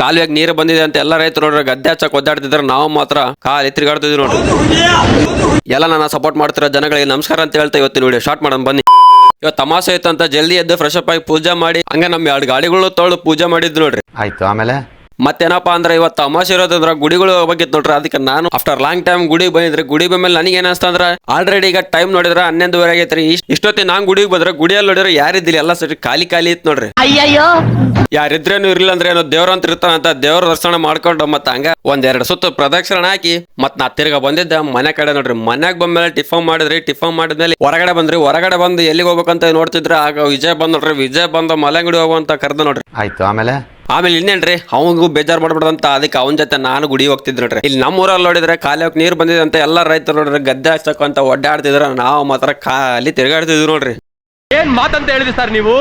ಕಾಲುವೆಗೆ ನೀರು ಬಂದಿದೆ ಅಂತ ಎಲ್ಲ ರೈತರು ನೋಡ್ರಿ ಗದ್ದೆ ಹಚ್ಚಕ್ ಒದ್ದಾಡ್ತಿದ್ರೆ ನಾವು ಮಾತ್ರ ಕಾಲಿ ತಿರುಗಾಡ್ತಿದ್ವಿ ನೋಡ್ರಿ. ಎಲ್ಲ ನನ್ನ ಸಪೋರ್ಟ್ ಮಾಡ್ತಿರೋ ಜನಗಳಿಗೆ ನಮಸ್ಕಾರ ಅಂತ ಹೇಳ್ತಾ ಇವತ್ತಿನ ವಿಡಿಯೋ ಸ್ಟಾರ್ಟ್ ಮಾಡೋಣ ಬನ್ನಿ. ಇವತ್ತು ತಮಾಷೆ ಇತ್ತು ಅಂತ ಜಲ್ದಿ ಎದ್ದು ಫ್ರೆಶ್ ಅಪ್ ಆಗಿ ಪೂಜೆ ಮಾಡಿ ಹಂಗೆ ನಮ್ಮ 2 ಗಾಡಿಗಳು ತೊಳೆದು ಪೂಜೆ ಮಾಡಿದ್ದು ನೋಡ್ರಿ. ಆಯ್ತು, ಆಮೇಲೆ ಮತ್ತೇನಪ್ಪಾ ಅಂದ್ರೆ ಇವತ್ತು ತಮಾಷೆ ಇರೋದಂದ್ರ ಗುಡಿಗಳು ಹೋಗಿತ್ತು ನೋಡ್ರಿ. ಅದಕ್ಕೆ ನಾನು ಆಫ್ಟರ್ ಲಾಂಗ್ ಟೈಮ್ ಗುಡಿಗೆ ಬಂದಿದ್ರೆ ಗುಡಿ ಬಂದ್ಮೇಲೆ ನನಗೆ ಏನಿಸ್ತ ಅಂದ್ರ ಆಲ್ರೆಡಿ ಈಗ ಟೈಮ್ ನೋಡಿದ್ರೆ 11:30 ಆಗೈತ್ರಿ. ಇಷ್ಟೊತ್ತಿ ನಾನ್ ಗುಡಿಗೆ ಬಂದ್ರೆ ಗುಡಿಯಲ್ಲಿ ನೋಡಿದ್ರೆ ಯಾರಿದ್ದಿಲ್ಲ, ಎಲ್ಲ ಸರಿ ಖಾಲಿ ಇತ್ತು ನೋಡ್ರಿ. ಯಾರಿದ್ರೇನು ಇರ್ಲಿಲ್ಲ ಅಂದ್ರೆ ಏನೋ ದೇವ್ರಂತ ಇರ್ತಾನಂತ ದೇವ್ರ ದರ್ಶನ ಮಾಡ್ಕೊಂಡು ಮತ್ತ ಹಂಗ 1-2 ಸುತ್ತ ಪ್ರದಕ್ಷಿಣೆ ಹಾಕಿ ಮತ್ ನಾ ತಿರ್ಗಾ ಬಂದಿದ್ದೆ ಮನೆ ಕಡೆ ನೋಡ್ರಿ. ಮನ್ಯಾಗ ಬಂದ್ಮೇಲೆ ಟಿಫನ್ ಮಾಡಿದ್ಮೇಲೆ ಹೊರಗಡೆ ಬಂದು ಎಲ್ಲಿಗೆ ಹೋಗ್ಬೇಕಂತ ನೋಡ್ತಿದ್ರೆ ಆಗ ವಿಜಯ್ ಬಂದ್ ನೋಡ್ರಿ. ವಿಜಯ್ ಬಂದು ಮಲೆಂಗುಡಿ ಹೋಗುವಂತ ಕರ್ದ ನೋಡ್ರಿ. ಆಯ್ತು, ಆಮೇಲೆ ಇನ್ನೇನ್ರಿ ಅವನಿಗೂ ಬೇಜಾರ್ ಮಾಡ್ಬಿಡದಂತ ಅದಕ್ಕೆ ಅವನ ಜೊತೆ ನಾನು ಗುಡಿಗೆ ಹೋಗ್ತಿದ್ ನೋಡ್ರಿ. ಇಲ್ಲಿ ನಮ್ಮ ಊರಲ್ಲಿ ನೋಡಿದ್ರೆ ಕಾಲಕ್ಕೆ ನೀರ್ ಬಂದಿದೆ ಅಂತ ಎಲ್ಲಾ ರೈತರು ನೋಡ್ರಿ ಗದ್ದೆ ಹಚ್ಚಕೊಂತ ಒಡ್ಡಾಡ್ತಿದ್ರ, ನಾವು ಮಾತ್ರ ಖಾಲಿ ತಿರ್ಗಾಡ್ತಿದ್ವಿ ನೋಡ್ರಿ. ಏನ್ ಮಾತಂತ ಹೇಳಿದ್ರಿ ಸರ್ ನೀವು,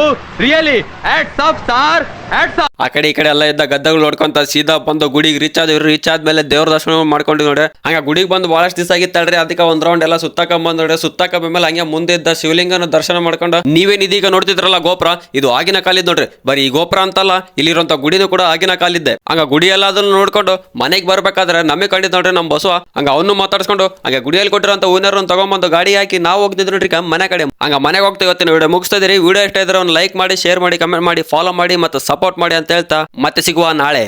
really hats off sir, hats off. ಆ ಕಡೆ ಈ ಕಡೆ ಎಲ್ಲ ಇದ್ದ ಗದ್ದೆಗಳು ನೋಡ್ಕೊಂತ ಸೀದಾ ಬಂದು ಗುಡಿಗೆ ರೀಚ್ ಆದ್ಮೇಲೆ ದೇವ್ರ ದರ್ಶನ ಮಾಡ್ಕೊಂಡಿವಿ ನೋಡ್ರಿ. ಹಂಗ ಗುಡಿಗೆ ಬಂದು ಬಹಳಷ್ಟು ದಿವಸ ಆಗಿತ್ತಲ್ರಿ. ಅದಕ್ಕೆ ಒಂದ್ ರೌಂಡ್ ಎಲ್ಲ ಸುತ್ತಾಕೊಂಡ್ ನೋಡ್ರಿ. ಸುತ್ತಾಕೊಂಡ್ಮೇಲೆ ಹಂಗೆ ಮುಂದೆ ಇದ್ದ ಶಿವಲಿಂಗನ ದರ್ಶನ ಮಾಡ್ಕೊಂಡು ನೀವೇನ್ ಇದೀಗ ನೋಡ್ತಿದ್ರಲ್ಲ ಗೋಪುರ, ಇದು ಆಗಿನ ಕಾಲಿದ್ ನೋಡ್ರಿ. ಬರೀ ಈ ಗೋಪುರ ಅಂತಲ್ಲ, ಇಲ್ಲಿರುವಂತ ಗುಡಿನೂ ಕೂಡ ಆಗಿನ ಕಾಲಿದ್ದೆ. ಹಂಗ ಗುಡಿ ಎಲ್ಲ ಅದನ್ನ ನೋಡ್ಕೊಂಡು ಮನೆಗೆ ಬರ್ಬೇಕಾದ್ರೆ ನಮಗೆ ಕಂಡಿದ್ ನೋಡ್ರಿ ನಮ್ ಬಸವ. ಹಂಗ ಅವನು ಮಾತಾಡ್ಸ್ಕೊಂಡು ಹಂಗೆ ಗುಡಿಯಲ್ಲಿ ಕೊಟ್ಟಿರೋಂತ ಹೂವಿನರನ್ನು ತಗೊಂಡ್ಬಂದು ಗಾಡಿ ಹಾಕಿ ನಾವು ಹೋಗ್ತಿದ್ರು ನೋಡ್ರಿ ಮನೆ ಕಡೆ. ಹಂಗ ಮನೆಗೆ ಹೋಗ್ತಾ ಇವತ್ತಿನ ವಿಡಿಯೋ ಮುಗಿಸ್ತಾ ಇದೀರಿ. ವಿಡಿಯೋ ಇಷ್ಟ ಇದ್ರೆ ಒಂದು ಲೈಕ್ ಮಾಡಿ, ಶೇರ್ ಮಾಡಿ, ಕಮೆಂಟ್ ಮಾಡಿ, ಫಾಲೋ ಮಾಡಿ ಮತ್ತು ಸಪೋರ್ಟ್ ಮಾಡಿ ಅಂತ ಹೇಳ್ತಾ ಮತ್ತೆ ಸಿಗುವ ನಾಳೆ.